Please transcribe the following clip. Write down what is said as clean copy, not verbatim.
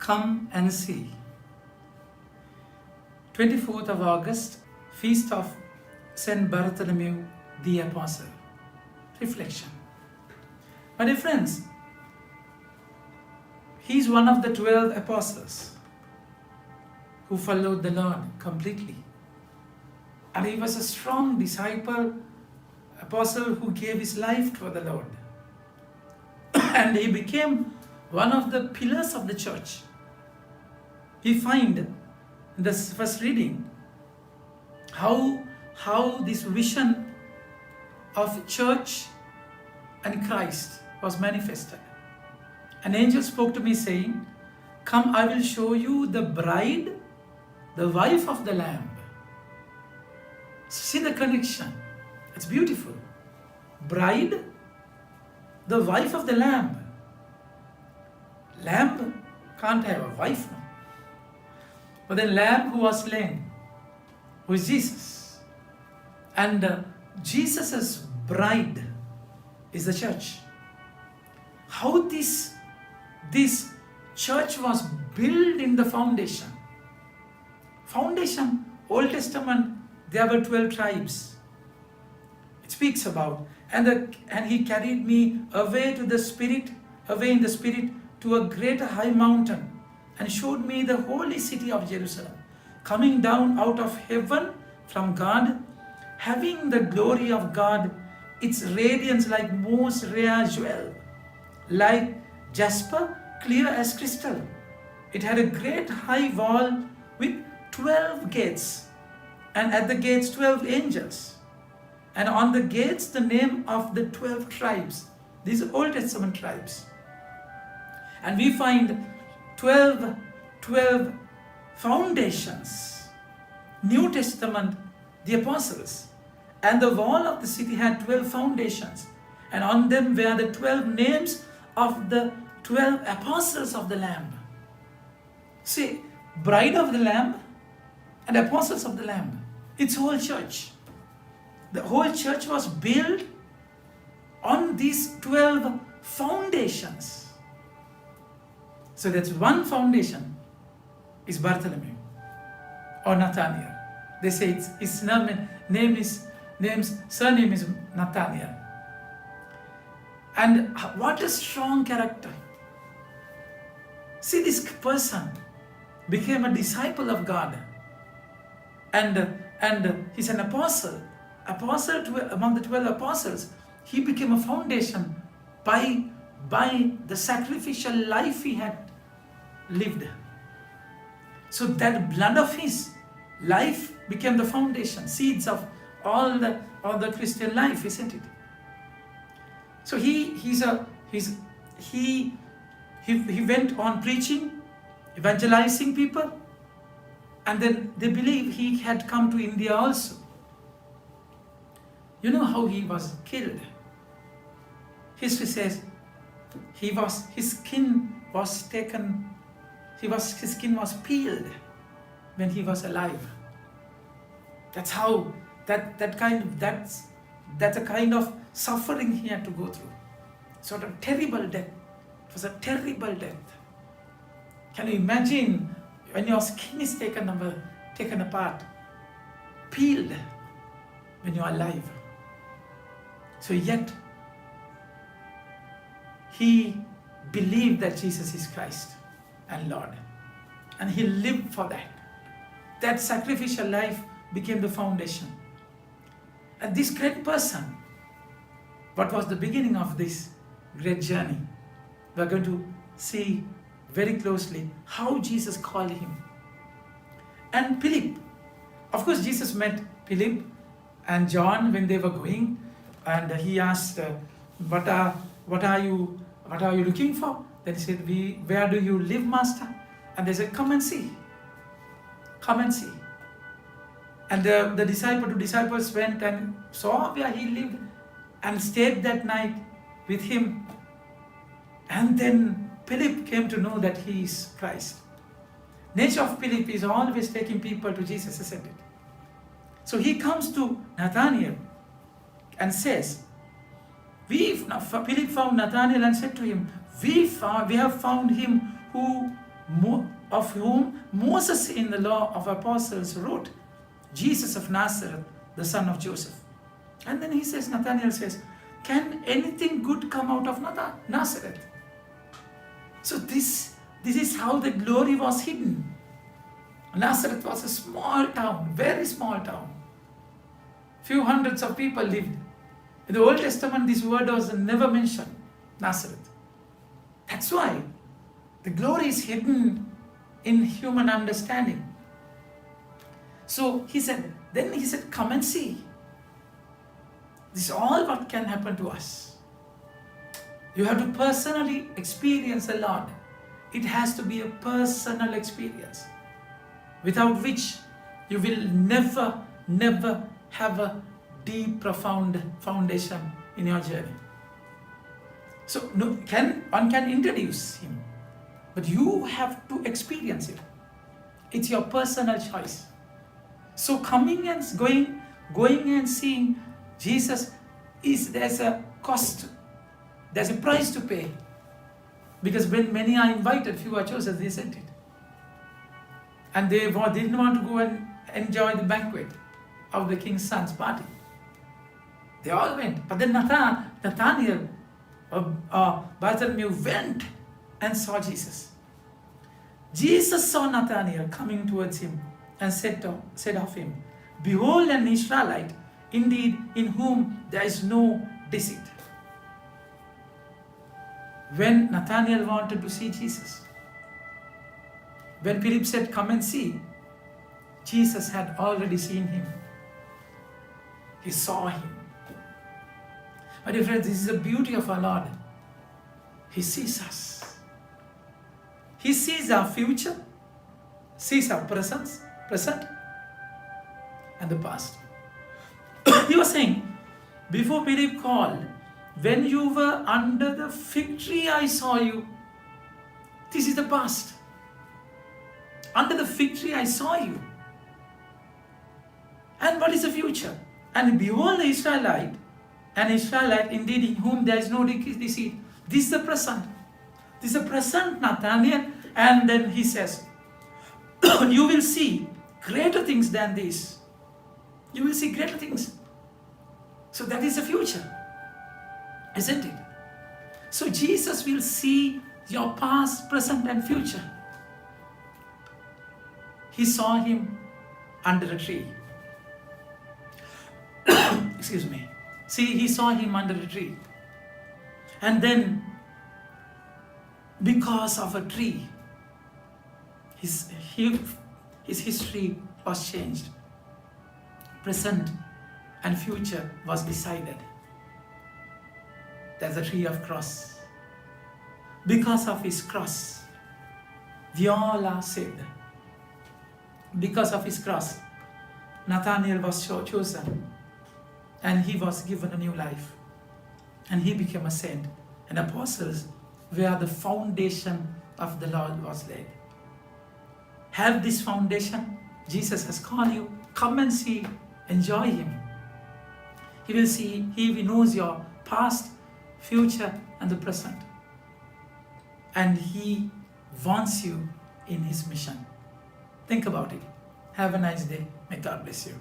Come and see. 24th of August, Feast of Saint Bartholomew the Apostle. Reflection. My dear friends, he is one of the 12 apostles who followed the Lord completely. And he was a strong disciple, apostle who gave his life for the Lord. And he became one of the pillars of the church. We find in the first reading how this vision of church and Christ was manifested. An angel spoke to me saying, "Come, I will show you the bride, the wife of the Lamb." See the connection. It's beautiful. Bride, the wife of the Lamb. Lamb can't have a wife, no. But the Lamb who was slain, who is Jesus. And Jesus' bride is the church. How this church was built in the foundation. Foundation, Old Testament, there were 12 tribes. It speaks about, and he carried me away in the spirit, to a great high mountain, and showed me the holy city of Jerusalem, coming down out of heaven from God, having the glory of God, its radiance like most rare jewel, like jasper, clear as crystal. It had a great high wall with 12 gates, and at the gates 12 angels, and on the gates the name of the 12 tribes. These are Old Testament tribes. And we find 12 foundations. New Testament, the apostles. And the wall of the city had 12 foundations. And on them were the 12 names of the 12 apostles of the Lamb. See, bride of the Lamb and apostles of the Lamb. It's whole church. The whole church was built on these 12 foundations. So that's one foundation is Bartholomew or Nathaniel. They say his surname is Nathaniel. And what a strong character. See, this person became a disciple of God. And he's an apostle among the 12 apostles. He became a foundation by the sacrificial life he had lived. So that blood of his life became the foundation, seeds of all the Christian life, isn't it? So he went on preaching, evangelizing people, and then they believe he had come to India also. You know how he was killed? History says his skin was peeled when he was alive. That's how that's a kind of suffering he had to go through. Sort of terrible death. It was a terrible death. Can you imagine when your skin is taken apart, peeled when you are alive? So yet he believed that Jesus is Christ and Lord, and he lived for that. That sacrificial life became the foundation. And this great person, what was the beginning of this great journey? We are going to see very closely how Jesus called him. And Philip, of course Jesus met Philip and John when they were going, and he asked, what are you looking for? Then he said, where do you live, Master? And they said, come and see. Come and see. And the disciples went and saw where he lived and stayed that night with him. And then Philip came to know that he is Christ. Nature of Philip is always taking people to Jesus, isn't it? So he comes to Nathanael and says, Philip found Nathanael and said to him, we have found him who of whom Moses in the law of apostles wrote, Jesus of Nazareth, the son of Joseph. And then he says, Nathanael says, can anything good come out of Nazareth? So this is how the glory was hidden. Nazareth was a small town, very small town. Few hundreds of people lived. In the Old Testament, this word was never mentioned, Nazareth. That's why the glory is hidden in human understanding. So then he said, come and see. This is all what can happen to us. You have to personally experience the Lord. It has to be a personal experience, without which you will never have a deep, profound foundation in your journey. So one can introduce him, but you have to experience it. It's your personal choice. So coming and going and seeing Jesus, there's a cost, there's a price to pay. Because when many are invited, few are chosen, they sent it. And they didn't want to go and enjoy the banquet of the king's son's party. They all went. But then Nathanael, Bartholomew went and saw Jesus. Jesus saw Nathanael coming towards him and said of him, behold an Israelite, indeed in whom there is no deceit. When Nathanael wanted to see Jesus, when Philip said, come and see, Jesus had already seen him. He saw him. My dear friends, this is the beauty of our Lord. He sees us. He sees our future, sees our present, and the past. He was saying, before Philip called, when you were under the fig tree, I saw you. This is the past. Under the fig tree, I saw you. And what is the future? And behold, an Israelite indeed in whom there is no deceit. This is the present. This is the present, Nathanael. And then he says, you will see greater things than this. You will see greater things. So that is the future, isn't it? So Jesus will see your past, present, and future. He saw him under a tree. Excuse me. See, he saw him under a tree. And then, because of a tree, his history was changed. Present and future was decided. There's a tree of cross. Because of his cross, we all are saved. Because of his cross, Nathanael was chosen, and he was given a new life, and he became a saint. And apostles, where the foundation of the Lord was laid. Have this foundation. Jesus has called you. Come and see, enjoy him. He will see, he knows your past, future, and the present. And he wants you in his mission. Think about it. Have a nice day. May God bless you.